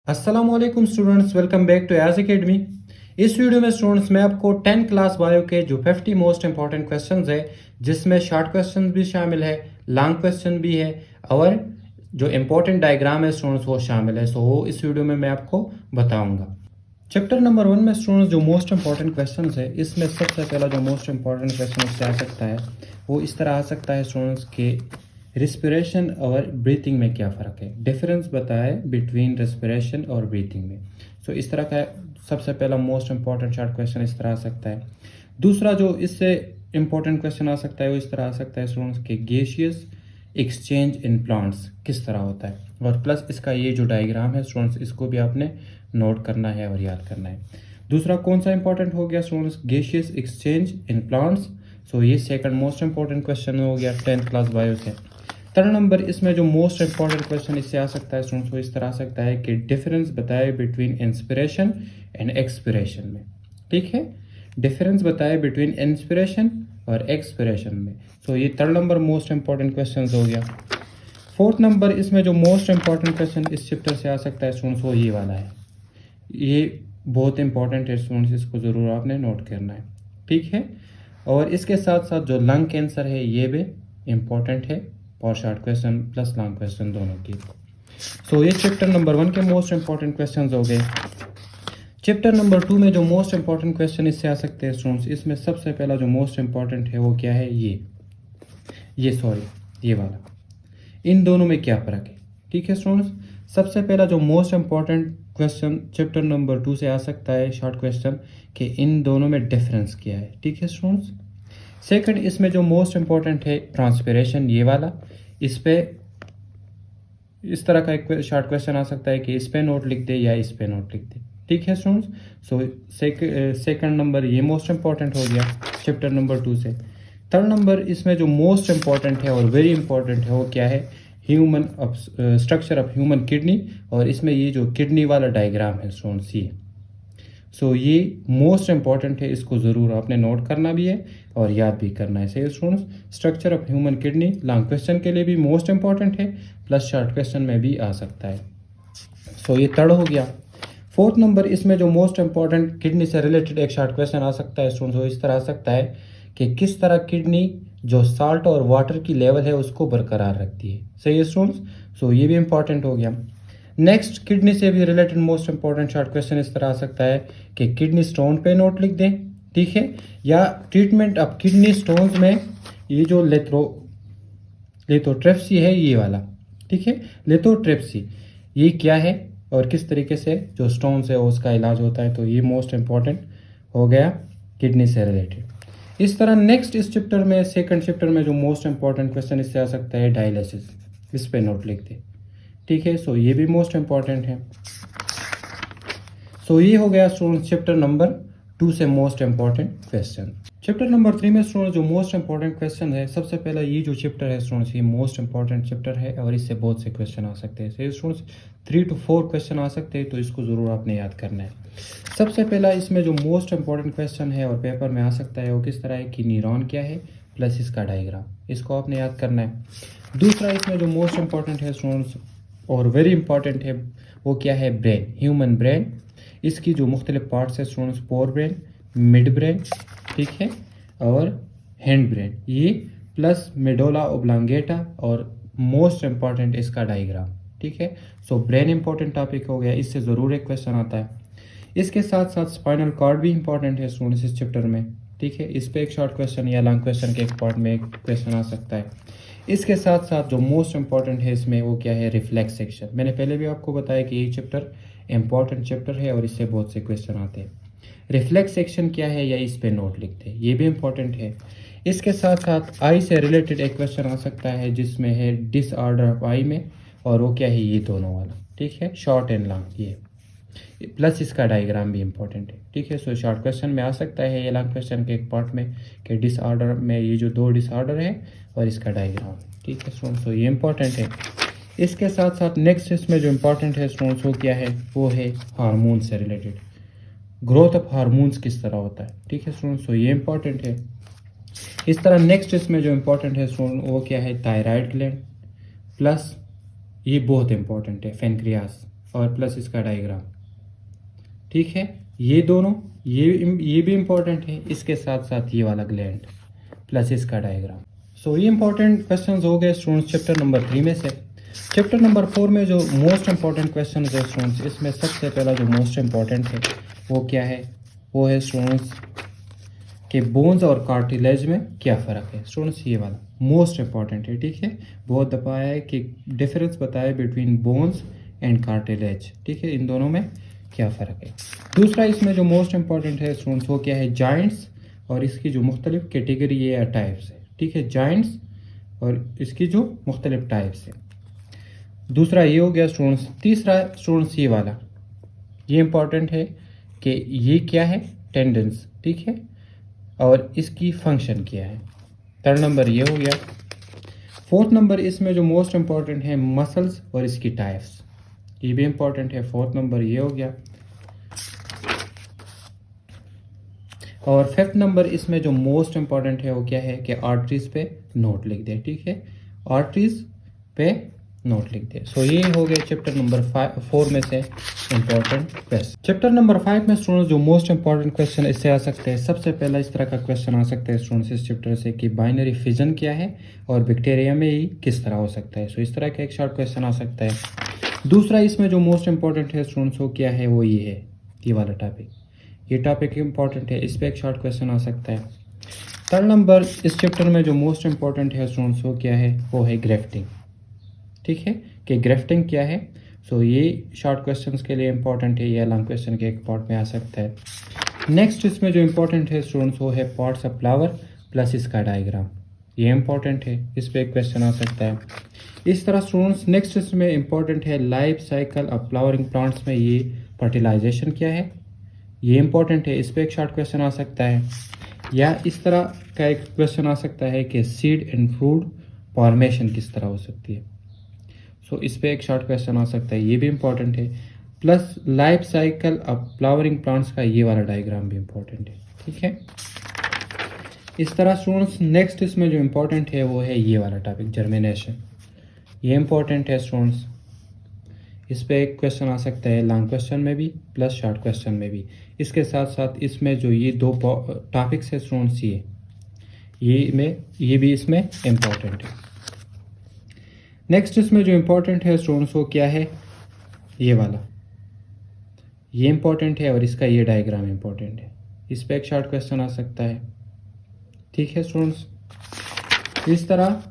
अस्सलामुअलैकुम students, welcome back to Edge Academy. इस video में स्टूडेंट्स मैं आपको 10 क्लास बायो के जो 50 मोस्ट इंपॉर्टेंट क्वेश्चंस है, जिसमें शॉर्ट क्वेश्चंस भी शामिल है, लॉन्ग क्वेश्चन भी है और जो इंपॉर्टेंट डायग्राम है स्टूडेंट्स वो शामिल है। सो वो इस वीडियो में मैं आपको बताऊंगा। चैप्टर नंबर 1 में स्टूडेंट्स जो मोस्ट इंपॉर्टेंट क्वेश्चंस है, इसमें सबसे पहला जो मोस्ट इंपॉर्टेंट क्वेश्चन इससे आ सकता है वो इस तरह आ सकता है स्टूडेंट्स के रिस्पिरेशन और ब्रीथिंग में क्या फ़र्क है, डिफरेंस बताए बिटवीन रेस्पिरेशन और ब्रीथिंग में। सो इस तरह का सबसे पहला मोस्ट इंपॉर्टेंट शॉर्ट क्वेश्चन इस तरह आ सकता है। दूसरा जो इससे इंपॉर्टेंट क्वेश्चन आ सकता है वो इस तरह आ सकता है स्टूडेंट्स के गैसियस एक्सचेंज इन प्लांट्स किस तरह होता है, और प्लस इसका ये जो डायग्राम है स्टूडेंट्स इसको भी आपने नोट करना है और याद करना है। दूसरा कौन सा इंपॉर्टेंट हो गया students, gaseous exchange in plants. So ये सेकंड मोस्ट इंपॉर्टेंट क्वेश्चन हो गया 10th क्लास बायो से। थर्ड नंबर इसमें जो मोस्ट इंपॉर्टेंट क्वेश्चन इससे आ सकता है स्टूडेंट्स वो इस तरह आ सकता है कि डिफरेंस बताए बिटवीन इंस्पिरेशन एंड एक्सपिरेशन में। ठीक है, डिफरेंस बताए बिटवीन इंस्पिरेशन और एक्सपिरेशन में। सो ये third number most important question हो गया। फोर्थ नंबर इसमें जो मोस्ट इंपॉर्टेंट क्वेश्चन इस चैप्टर से आ सकता है स्टूडेंट्स वो ये वाला है। ये बहुत इंपॉर्टेंट है स्टूडेंट्स, इसको ज़रूर आपने नोट करना है। ठीक है, और इसके साथ साथ जो लंग कैंसर है ये भी इम्पॉर्टेंट है, और short question plus long question दोनों की। सो ये चैप्टर नंबर 1 के मोस्ट इंपॉर्टेंट क्वेश्चन हो गए। चैप्टर नंबर 2 में जो मोस्ट इंपॉर्टेंट क्वेश्चन इससे आ सकते हैं स्टूडेंट्स, इसमें सबसे पहला जो मोस्ट इंपॉर्टेंट है वो क्या है, ये वाला, इन दोनों में क्या फ़र्क है। ठीक है स्टूडेंट्स, सबसे पहला जो most important question chapter number 2 से आ सकता है शॉर्ट क्वेश्चन कि इन दोनों में डिफरेंस क्या है। ठीक है स्टूडेंट्स, सेकंड इसमें जो मोस्ट इंपॉर्टेंट है ट्रांसपिरेशन, ये वाला, इस पे इस तरह का एक शॉर्ट क्वेश्चन आ सकता है कि इस पे नोट लिख दे या इस पे नोट लिख दे। ठीक है स्टूडेंट्स, सो सेकंड नंबर ये मोस्ट इंपॉर्टेंट हो गया चैप्टर नंबर 2 से। थर्ड नंबर इसमें जो मोस्ट इंपॉर्टेंट है और वेरी इंपॉर्टेंट है वो क्या है, human structure of human kidney, और इसमें ये जो किडनी वाला डायग्राम है स्टूडेंट्स ये। सो ये मोस्ट इंपॉर्टेंट है, इसको ज़रूर आपने नोट करना भी है और याद भी करना है। सही students, structure of human kidney long question के लिए भी मोस्ट इंपॉर्टेंट है, प्लस शॉर्ट क्वेश्चन में भी आ सकता है। सो ये थर्ड हो गया। फोर्थ नंबर इसमें जो मोस्ट इंपॉर्टेंट किडनी से रिलेटेड एक शॉर्ट क्वेश्चन आ सकता है स्टूडेंट्स, वो इस तरह आ सकता है कि किस तरह किडनी जो साल्ट और वाटर की लेवल है उसको बरकरार रखती है। सही है स्टूडेंट्स, सो ये भी इंपॉर्टेंट हो गया। नेक्स्ट किडनी से भी related most important short question इस तरह आ सकता है कि किडनी स्टोन पे नोट लिख दें। ठीक है, या ट्रीटमेंट ऑफ किडनी स्टोन्स में ये जो लिथोट्रिप्सी है ये वाला। ठीक है, लिथोट्रिप्सी ये क्या है और किस तरीके से जो स्टोन्स है उसका इलाज होता है, तो ये मोस्ट इंपॉर्टेंट हो गया किडनी से रिलेटेड। इस तरह नेक्स्ट इस चैप्टर में सेकंड चैप्टर में जो मोस्ट इंपॉर्टेंट क्वेश्चन इससे आ सकता है डायलिसिस, इस पे नोट लिख दे। ठीक है, सो ये भी मोस्ट इंपॉर्टेंट है। सो ये हो गया स्टूडेंट्स चैप्टर नंबर 2 से most important question. Chapter number 3 में स्टूडेंट्स जो मोस्ट इंपॉर्टेंट क्वेश्चन है, सबसे पहला ये जो चैप्टर है स्टूडेंट्स ये मोस्ट इंपॉर्टेंट चैप्टर है और इससे बहुत से क्वेश्चन आ सकते हैं। सही स्टूडेंट्स, 3 to 4 क्वेश्चन आ सकते हैं, तो इसको ज़रूर आपने याद करना है। सबसे पहला इसमें जो मोस्ट इंपॉर्टेंट क्वेश्चन है और पेपर में आ सकता है वो किस तरह है कि न्यूरॉन क्या है प्लस इसका डायग्राम, इसको आपने याद करना है। दूसरा इसमें जो मोस्ट इंपॉर्टेंट है स्टूडेंट्स और वेरी इंपॉर्टेंट है वो क्या है, ब्रेन, ह्यूमन ब्रेन, इसकी जो मुख्तलिफ पार्ट्स है students, fore brain, mid brain, ठीक है, और हैंड ब्रेन, ये प्लस मेडोला ओब्लांगेटा और मोस्ट इंपॉर्टेंट इसका डायग्राम। ठीक है, सो ब्रेन इंपॉर्टेंट टॉपिक हो गया, इससे ज़रूर एक क्वेश्चन आता है। इसके साथ साथ स्पाइनल कॉर्ड भी इंपॉर्टेंट है स्टूडेंट्स इस चैप्टर में। ठीक है, इस पर एक शॉर्ट क्वेश्चन या लॉन्ग क्वेश्चन के एक पार्ट में एक क्वेश्चन आ सकता है। इसके साथ साथ जो मोस्ट इंपॉर्टेंट है इसमें वो क्या है, रिफ्लेक्स सेक्शन। मैंने पहले भी आपको बताया कि ये चैप्टर इंपॉर्टेंट चैप्टर है और इससे बहुत से क्वेश्चन आते हैं। रिफ्लेक्स सेक्शन क्या है या इस पे नोट लिखते हैं, ये भी इंपॉर्टेंट है। इसके साथ साथ आई से रिलेटेड एक क्वेश्चन आ सकता है जिसमें है डिसऑर्डर ऑफ आई में, और वो क्या है, ये दोनों वाला। ठीक है, शॉर्ट एंड लॉन्ग, ये प्लस इसका डायग्राम भी इंपॉर्टेंट है। ठीक है, सो शॉर्ट क्वेश्चन में आ सकता है ये लॉन्ग क्वेश्चन के एक पार्ट में कि डिसऑर्डर में ये जो 2 डिसऑर्डर है और इसका डायग्राम। ठीक है स्टूडेंट्स, सो ये इंपॉर्टेंट है। इसके साथ साथ नेक्स्ट इसमें जो इंपॉर्टेंट है स्टूडेंट्स वो क्या है, वो है हार्मोन से रिलेटेड, ग्रोथ ऑफ हार्मोन्स किस तरह होता है। ठीक है स्टूडेंट्स, सो ये इंपॉर्टेंट है। इस तरह नेक्स्ट इसमें जो इंपॉर्टेंट है स्टूडेंट वो क्या है, थायराइड ग्लैंड, प्लस ये बहुत इंपॉर्टेंट है पैनक्रियास, और प्लस इसका डायग्राम। ठीक है, ये दोनों ये भी इम्पोर्टेंट है, इसके साथ साथ ये वाला ग्लैंड प्लस इसका डायग्राम। सो ये इंपॉर्टेंट क्वेश्चंस हो गए स्टूडेंट्स चैप्टर नंबर 3 में से। चैप्टर नंबर 4 में जो मोस्ट इंपॉर्टेंट क्वेश्चन है स्टूडेंट्स, इसमें सबसे पहला जो मोस्ट इंपॉर्टेंट है वो क्या है, वो है स्टूडेंट्स कि बोन्स और कार्टिलेज में क्या फ़र्क है। स्टूडेंट्स ये वाला मोस्ट इंपॉर्टेंट है। ठीक है, बहुत दफ़ा है कि डिफरेंस बताए बिटवीन बोन्स एंड कार्टिलेज। ठीक है, इन दोनों में क्या फ़र्क है। दूसरा इसमें जो मोस्ट इंपॉर्टेंट है स्टूडेंट्स वो क्या है, जॉइंट्स और इसकी जो मुख्तलिफ कैटेगरी है या टाइप्स है। ठीक है, जॉइंट्स और इसकी जो मुख्तलिफ टाइप्स है। दूसरा ये हो गया स्टूडेंट्स। तीसरा स्टूडेंट्स ये वाला, ये इंपॉर्टेंट है कि ये क्या है, टेंडेंस। ठीक है, और इसकी फंक्शन क्या है। थर्ड नंबर ये हो गया। फोर्थ नंबर इसमें जो मोस्ट इंपॉर्टेंट है मसल्स और इसकी टाइप्स, ये भी इंपॉर्टेंट है। फोर्थ नंबर ये हो गया। और फिफ्थ नंबर इसमें जो मोस्ट इंपॉर्टेंट है वो क्या है कि आर्टरीज पे नोट लिख दे। ठीक है, आर्टरीज पे नोट लिख दे। सो ये हो गया चैप्टर नंबर 4 में से इंपॉर्टेंट क्वेश्चन। चैप्टर नंबर 5 में स्टूडेंट्स जो मोस्ट इंपॉर्टेंट क्वेश्चन इससे आ सकते हैं, सबसे पहला इस तरह का क्वेश्चन आ सकता है स्टूडेंट्स इस चैप्टर से कि बाइनरी फिजन क्या है और बैक्टीरिया में ही किस तरह हो सकता है। सो इस तरह का एक शॉर्ट क्वेश्चन आ सकता है। दूसरा इसमें जो मोस्ट इंपॉर्टेंट है स्टूडेंट्स वो क्या है, वो ये है, ये वाला टॉपिक, ये टॉपिक इंपॉर्टेंट है, इस पर एक शॉर्ट क्वेश्चन आ सकता है। थर्ड नंबर इस चैप्टर में जो मोस्ट इंपॉर्टेंट है स्टूडेंट्स वो क्या है, वो है ग्राफ्टिंग। ठीक है, कि ग्राफ्टिंग क्या है। सो ये शॉर्ट क्वेश्चंस के लिए इंपॉर्टेंट है, या लॉन्ग क्वेश्चन के एक पार्ट में आ सकता है। नेक्स्ट इसमें जो इंपॉर्टेंट है स्टूडेंट्स वो है पार्ट्स ऑफ फ्लावर प्लस इसका डायग्राम, ये इंपॉर्टेंट है, इस पर एक क्वेश्चन आ सकता है। इस तरह स्टूडेंट्स नेक्स्ट इसमें इंपॉर्टेंट है life cycle of flowering plants में ये फर्टिलाइजेशन क्या है, ये इंपॉर्टेंट है, इस पर एक शॉर्ट क्वेश्चन आ सकता है। या इस तरह का एक क्वेश्चन आ सकता है कि सीड एंड फ्रूट फॉर्मेशन किस तरह हो सकती है। सो इस पे एक शॉर्ट क्वेश्चन आ सकता है, ये भी इंपॉर्टेंट है। Plus life cycle of flowering plants का ये वाला डायग्राम भी इंपॉर्टेंट है। ठीक है, इस तरह स्टूडेंट्स नेक्स्ट इसमें जो इंपॉर्टेंट है वो है ये वाला टॉपिक, जर्मिनेशन, ये इंपॉर्टेंट है स्टूडेंट्स, इस पे एक क्वेश्चन आ सकता है लॉन्ग क्वेश्चन में भी प्लस शॉर्ट क्वेश्चन में भी। इसके साथ साथ इसमें जो ये दो टॉपिक्स है स्टूडेंट्स, ये भी इसमें इंपॉर्टेंट है। नेक्स्ट इसमें जो इंपॉर्टेंट है स्टूडेंट्स वो क्या है, ये वाला, ये इंपॉर्टेंट है और इसका ये डायग्राम इंपॉर्टेंट है, इस पर एक शॉर्ट क्वेश्चन आ सकता है। ठीक है स्टूडेंट्स, इस तरह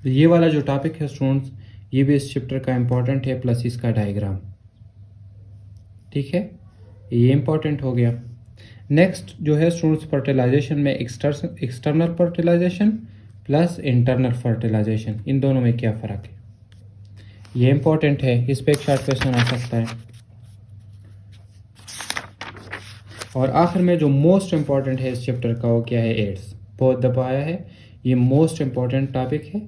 ये वाला जो टॉपिक है स्टूडेंट्स ये भी इस चैप्टर का इंपॉर्टेंट है प्लस इसका डायग्राम। ठीक है, ये इंपॉर्टेंट हो गया। नेक्स्ट जो है स्टूडेंट्स फर्टिलाइजेशन में external fertilisation plus internal fertilisation, इन दोनों में क्या फ़र्क है, ये इंपॉर्टेंट है, इस पर एक शॉर्ट क्वेश्चन आ सकता है। और आखिर में जो मोस्ट इंपॉर्टेंट है इस चैप्टर का वो क्या है, एड्स, बहुत दफ़ा आया है, ये मोस्ट इंपॉर्टेंट टॉपिक है,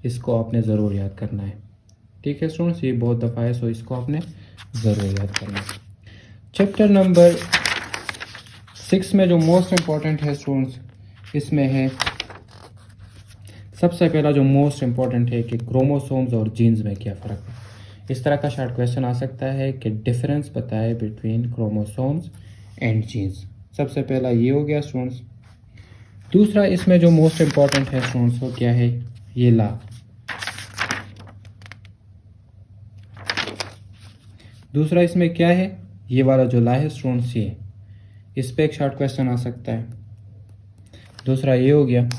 इसको आपने ज़रूर याद करना है। ठीक है स्टूडेंट्स, ये बहुत दफ़ा है, सो इसको आपने ज़रूर याद करना है। चैप्टर नंबर 6 में जो मोस्ट इंपॉर्टेंट है स्टूडेंट्स, इसमें है सबसे पहला जो मोस्ट इंपॉर्टेंट है कि क्रोमोसोम्स और जीन्स में क्या फ़र्क है। इस तरह का शॉर्ट क्वेश्चन आ सकता है कि डिफरेंस बताए बिटवीन क्रोमोसोम्स एंड जीन्स। सबसे पहला ये हो गया स्टूडेंट्स। दूसरा इसमें जो मोस्ट इंपॉर्टेंट है स्टूडेंट्स वो क्या है, ये ला। दूसरा इसमें क्या है, ये वाला जो ला है स्टूडेंट्स, ये, इस पे एक शॉर्ट क्वेश्चन आ सकता है। दूसरा ये हो गया।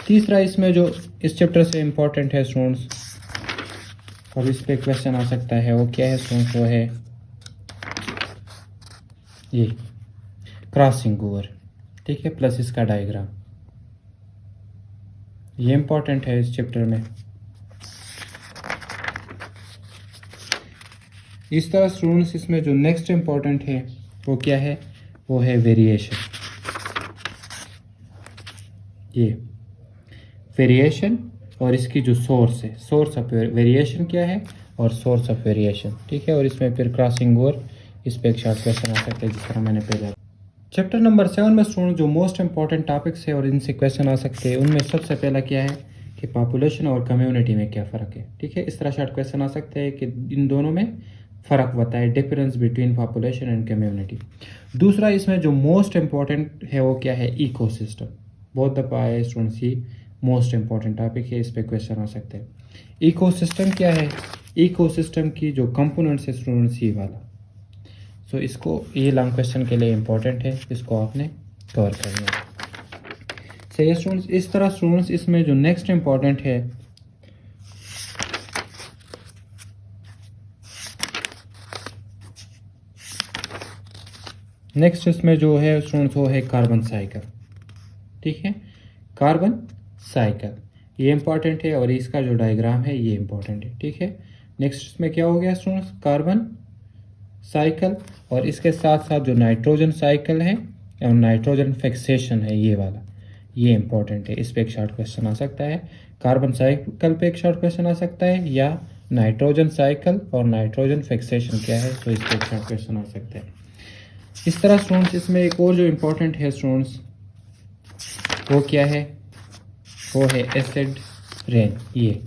तीसरा इसमें जो इस चैप्टर से इंपॉर्टेंट है स्टूडेंट्स और इस पे क्वेश्चन आ सकता है वो क्या है स्टूडेंट्स, वो है ये क्रॉसिंग ओवर। ठीक है, प्लस इसका डायग्राम, ये इंपॉर्टेंट है इस चैप्टर में। इस तरह स्टूडेंट्स इसमें जो नेक्स्ट इंपॉर्टेंट है वो क्या है, वो है वेरिएशन। ये वेरिएशन और इसकी जो सोर्स है, सोर्स ऑफ वेरिएशन क्या है और सोर्स ऑफ वेरिएशन। ठीक है, और इसमें फिर क्रॉसिंग ओवर, इस पर एक शॉर्ट क्वेश्चन आ सकता है जिस तरह मैंने पहले। चैप्टर नंबर 7 में स्टूडेंट जो मोस्ट इंपॉर्टेंट टॉपिक्स है और इनसे क्वेश्चन आ सकते हैं, उनमें सबसे पहला क्या है कि पॉपुलेशन और कम्युनिटी में क्या फ़र्क है। ठीक है, इस तरह शॉर्ट क्वेश्चन आ सकते हैं कि इन दोनों में फ़र्क बताए, difference between population and community. दूसरा इसमें जो मोस्ट इम्पॉर्टेंट है वो क्या है, इकोसिस्टम। बहुत दफ़ा आया स्टूडेंट्स, ये मोस्ट इम्पॉर्टेंट टॉपिक है, इस पर क्वेश्चन आ सकते हैं। इकोसिस्टम क्या है, इकोसिस्टम की जो कंपोनेंट्स है स्टूडेंट्स ये वाला। सो इसको, ये लॉन्ग क्वेश्चन के लिए इम्पोर्टेंट है, इसको आपने कवर करना है। सही स्टूडेंट्स, इस तरह स्टूडेंट्स इसमें जो नेक्स्ट इम्पॉर्टेंट है, नेक्स्ट इसमें जो है स्टूडेंट्स वो है कार्बन साइकिल। ठीक है, कार्बन साइकिल ये इंपॉर्टेंट है और इसका जो डायग्राम है ये इंपॉर्टेंट है। ठीक है, नेक्स्ट इसमें क्या हो गया स्टूडेंट्स, कार्बन साइकिल, और इसके साथ साथ जो नाइट्रोजन साइकिल है और नाइट्रोजन फिक्सेशन है ये वाला, ये इंपॉर्टेंट है। इस पे एक शॉर्ट क्वेश्चन आ सकता है, कार्बन साइकिल पे एक शॉर्ट क्वेश्चन आ सकता है, या नाइट्रोजन साइकिल और नाइट्रोजन फिक्सेशन क्या है, तो इस पे एक शॉर्ट क्वेश्चन आ सकता है। इस तरह स्टूडेंट्स इसमें एक और जो इम्पोर्टेंट है स्टूडेंट्स वो क्या है, वो है एसिड रेन। ये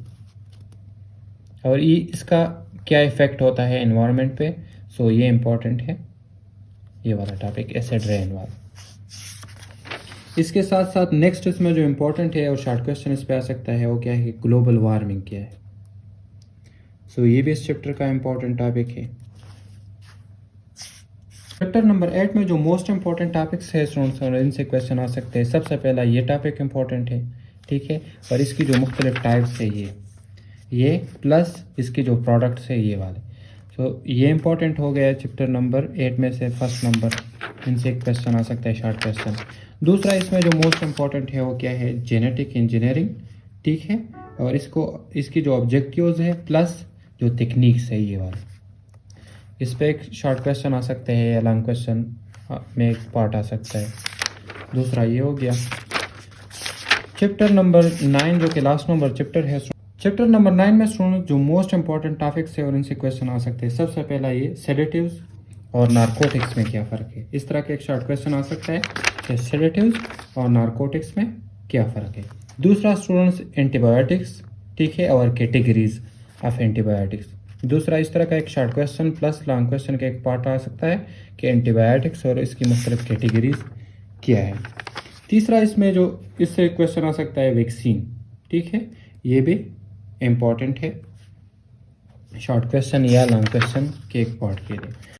और ये इसका क्या इफेक्ट होता है एनवायरनमेंट पे, सो ये इम्पोर्टेंट है, ये वाला टॉपिक एसिड रेन वाला। इसके साथ साथ नेक्स्ट इसमें जो इम्पोर्टेंट है और शॉर्ट क्वेश्चन इस पे आ सकता है वो क्या है, ग्लोबल वार्मिंग क्या है। सो ये भी इस चैप्टर का इम्पोर्टेंट टॉपिक है। चैप्टर नंबर 8 में जो मोस्ट इंपॉर्टेंट टॉपिक्स है स्टूडेंट्स और इनसे क्वेश्चन आ सकते हैं। सबसे पहला ये टॉपिक इंपॉर्टेंट है। ठीक है, और इसकी जो मुख्तलिफ टाइप्स है ये प्लस इसकी जो प्रोडक्ट्स है ये वाले। सो ये इंपॉर्टेंट हो गया चैप्टर नंबर 8 में से फर्स्ट नंबर, इनसे एक क्वेश्चन आ सकता है शॉर्ट क्वेश्चन। दूसरा इसमें जो मोस्ट इंपॉर्टेंट है वो क्या है, जेनेटिक इंजीनियरिंग। ठीक है, और इसकी जो ऑब्जेक्टिव्स है प्लस जो टेक्निक्स है ये वाले, इस पर एक शॉर्ट क्वेश्चन आ सकते हैं या लॉन्ग क्वेश्चन में एक पार्ट आ सकता है। दूसरा ये हो गया। चैप्टर नंबर 9 जो कि लास्ट नंबर चैप्टर है, चैप्टर नंबर 9 में स्टूडेंट जो मोस्ट इंपॉर्टेंट टॉपिक्स है और इनसे क्वेश्चन आ सकते हैं। सबसे पहला ये सेडेटिव्स और नारकोटिक्स में क्या फ़र्क है, इस तरह का एक शॉर्ट क्वेश्चन आ सकता है कि सेडेटिव्स और नारकोटिक्स में क्या फ़र्क है। दूसरा स्टूडेंट्स एंटीबायोटिक्स, ठीक है, और कैटेगरीज ऑफ एंटीबायोटिक्स। दूसरा इस तरह का एक short question plus long question का एक पार्ट आ सकता है कि एंटीबायोटिक्स और इसकी मुख्तलिफ कैटेगरीज क्या है। तीसरा इसमें जो इससे क्वेश्चन आ सकता है वैक्सीन। ठीक है, ये भी इम्पॉर्टेंट है शॉर्ट क्वेश्चन या लॉन्ग क्वेश्चन के एक पार्ट के लिए।